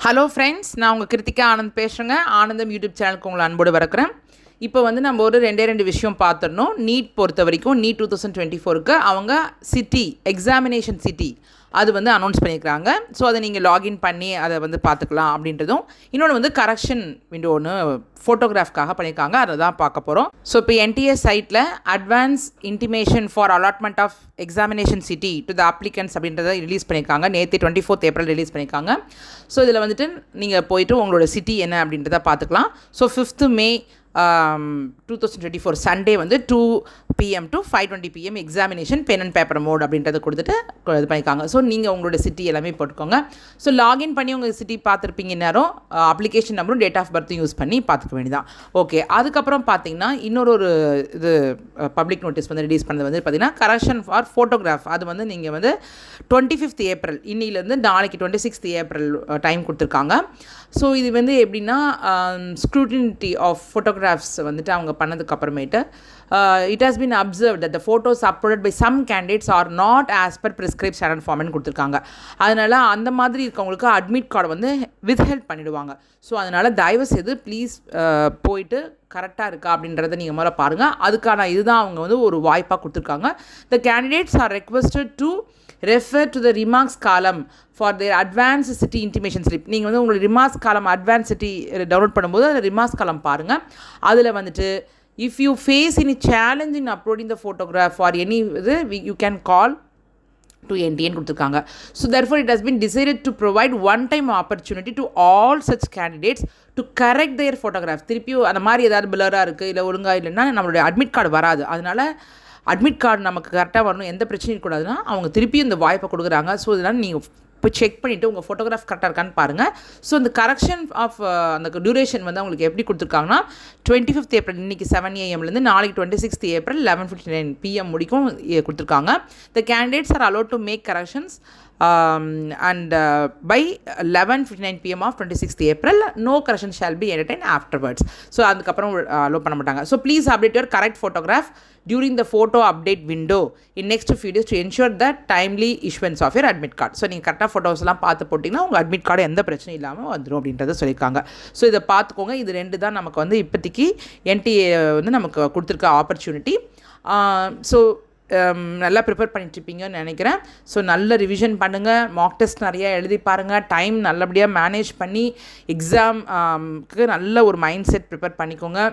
Hello friends, நான் உங்கள் கிருத்திகா ஆனந்த் பேசுகிறேங்க. ஆனந்தம் யூடியூப் சேனலுக்கு உங்களை அன்போடு வரக்கிறேன். இப்போ வந்து நம்ம ஒரு ரெண்டு விஷயம் பார்த்துடணும். நீட் பொறுத்த வரைக்கும் நீட் 2024க்கு அவங்க சிட்டி எக்ஸாமினேஷன் சிட்டி அது வந்து அனௌன்ஸ் பண்ணியிருக்கிறாங்க. ஸோ அதை நீங்கள் லாகின் பண்ணி அதை வந்து பார்த்துக்கலாம் அப்படின்றதும், இன்னொன்று வந்து கரெக்ஷன் விண்டோ ஒன்று ஃபோட்டோகிராஃப்காக பண்ணியிருக்காங்க. அதை தான் பார்க்க போகிறோம். ஸோ இப்போ என்டிஎஸ் சைட்டில் advance intimation for allotment of examination city to the applicants அப்படின்றத ரிலீஸ் பண்ணியிருக்காங்க. நேற்று 24th ஏப்ரல் ரிலீஸ் பண்ணியிருக்காங்க. ஸோ இதில் வந்துட்டு நீங்கள் போயிட்டு உங்களோட சிட்டி என்ன அப்படின்றத பார்த்துக்கலாம். ஸோ 5th May 2024 சண்டே வந்து 2 PM to 5:20 PM examination pen and paper mode அப்படின்றத கொடுத்துட்டு இது பண்ணியிருக்காங்க. ஸோ நீங்கள் உங்களோட சிட்டி எல்லாமே போட்டுக்கோங்க. ஸோ லாகின் பண்ணி உங்கள் சிட்டி பார்த்துருப்பீங்க. நேரம் அப்ளிகேஷன் நம்பரும் டேட் ஆஃப் பர்த்தும் யூஸ் பண்ணி பார்த்துக்க வேண்டியதான். ஓகே, அதுக்கப்புறம் பார்த்தீங்கன்னா இன்னொரு இது பப்ளிக் நோட்டீஸ் வந்து ரிலீஸ் பண்ணது வந்து பார்த்தீங்கன்னா கரெக்ஷன் ஃபார் ஃபோட்டோகிராஃப். அது வந்து நீங்கள் வந்து 25th ஏப்ரல் இன்னிலேருந்து நாளைக்கு 26th ஏப்ரல் டைம் கொடுத்துருக்காங்க. ஸோ இது வந்து எப்படின்னா ஸ்க்ரூட்டினிட்டி ஆஃப் ஃபோட்டோகிராஃப்ஸ் வந்துட்டு அவங்க பண்ணதுக்கப்புறமேட்டு it has been observed that the photos uploaded by some candidates are not as per prescribed standard format கொடுத்துருக்காங்க. அதனால் அந்த மாதிரி இருக்கவங்களுக்கு அட்மிட் கார்டு வந்து வித்ஹெல்ட் பண்ணிவிடுவாங்க. ஸோ அதனால் தயவு செய்து ப்ளீஸ் போயிட்டு கரெக்டாக இருக்கா அப்படின்றத நீங்கள் முதல்ல பாருங்கள். அதுக்கான இதுதான் அவங்க வந்து ஒரு வாய்ப்பாக கொடுத்துருக்காங்க. The candidates are requested to refer to the remarks column for their advanced city intimation slip. நீங்கள் வந்து உங்களுக்கு ரிமார்க்ஸ் காலம் அட்வான்ஸ் சிட்டி டவுன்லோட் பண்ணும்போது அந்த ரிமார்க்ஸ் காலம் பாருங்கள். அதில் வந்துட்டு if you face any challenge in uploading the photograph or any you can call to NTN கொடுத்துருக்காங்க. So therefore it has been decided to provide one-time opportunity to all such candidates to correct their photograph. திருப்பியும் அந்த மாதிரி ஏதாவது பிளராக இருக்குது இல்லை ஒழுங்காக இல்லைன்னா நம்மளுடைய அட்மிட் கார்டு வராது. அதனால் அட்மிட் கார்டு நமக்கு கரெக்டாக வரணும், எந்த பிரச்சனையும் இருக்கக்கூடாதுன்னா அவங்க திருப்பியும் இந்த வாய்ப்பை கொடுக்குறாங்க. ஸோ இதனால் நீங்கள் இப்போ செக் பண்ணிவிட்டு உங்கள் ஃபோட்டோகிராஃப் கரெக்டாக இருக்கான்னு பாருங்கள். ஸோ அந்த கரெக்ஷன் ஆஃப் அந்த டியூரேஷன் வந்து அவங்களுக்கு எப்படி கொடுத்துருக்காங்கன்னா 25th ஏப்ரல் இன்றைக்கி 7 AM நாளைக்கு 26th ஏப்ரல் 11:59 PM முடிக்கும் கொடுத்துருக்காங்க. The candidates are allowed to make corrections and by 11:59 PM of 26th April no correction shall be entertained afterwards. So அதுக்கப்புறம் அலோவ் பண்ண மாட்டாங்க. So please update your correct photograph during the photo update window in next few days to ensure that timely issuance of your admit card. So நீங்கள் கரெக்டாக ஃபோட்டோஸ்லாம் பார்த்து போட்டிங்கன்னா உங்கள் admit card எந்த பிரச்சனையும் இல்லாமல் வந்துடும் அப்படின்றத சொல்லியிருக்காங்க. ஸோ இதை பார்த்துக்கோங்க. இது 2 தான் நமக்கு வந்து இப்போதைக்கு NTA வந்து நமக்கு கொடுத்துருக்க ஆப்பர்ச்சுனிட்டி. ஸோ நல்லா ப்ரிப்பேர் பண்ணிட்டுருப்பீங்கன்னு நினைக்கிறேன். ஸோ நல்ல ரிவிஷன் பண்ணுங்கள், மாக் டெஸ்ட் நிறையா எழுதி பாருங்கள், டைம் நல்லபடியாக மேனேஜ் பண்ணி எக்ஸாம்க்கு நல்ல ஒரு மைண்ட் செட் ப்ரிப்பேர் பண்ணிக்கோங்க.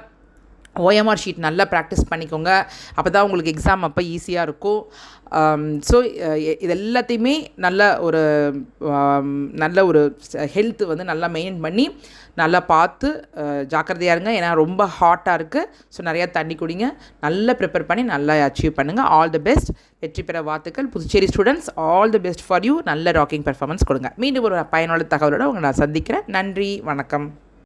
OMR ஷீட் நல்லா ப்ராக்டிஸ் பண்ணிக்கோங்க. அப்போ தான் உங்களுக்கு எக்ஸாம் அப்போ ஈஸியாக இருக்கும். ஸோ இது எல்லாத்தையுமே நல்ல ஒரு ஹெல்த் வந்து நல்லா மெயின்டைன் பண்ணி நல்லா பார்த்து ஜாக்கிரதையாக இருங்க. ஏன்னா ரொம்ப ஹாட்டாக இருக்குது. ஸோ நிறையா தண்ணி குடிங்க. நல்லா ப்ரிப்பேர் பண்ணி நல்லா அச்சீவ் பண்ணுங்கள். All the best. வெற்றி பெற வாழ்த்துக்கள். Puducherry students, all the best for you. நல்ல ராக்கிங் பெர்ஃபார்மன்ஸ் கொடுங்க. மீண்டும் ஒரு பயனுள்ள தகவலோடு உங்களை நான் சந்திக்கிறேன். நன்றி, வணக்கம்.